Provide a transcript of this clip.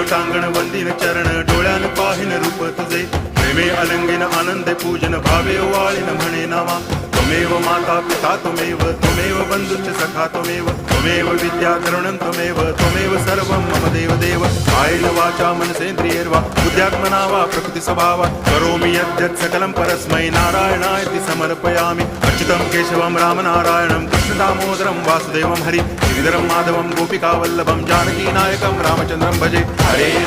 टांगण वंदिन चरण डोळ्यान पाहिन रूप तुझे प्रेमे अलंगिन आनंदे पूजन भावे वाळीन म्हणे नावा त्वमेव माता पिता त्वमेव बंधुश्च सखा त्वमेव विद्या तरुणं त्वमेव सर्वं मम देव कायेन वाचा मनसेन्द्रियैर्वा बुद्ध्यात्मना वा प्रकृति स्वभावात् करोमि यद्यत् सकलं परस्मै नारायणायति समर्पयामि अच्युतं केशवं रामनारायणं कृष्णदामोदरं वासुदेवं हरि गिरिधरं माधवं गोपिकावल्लभं जानकीनायकं रामचन्द्रं भजे हरे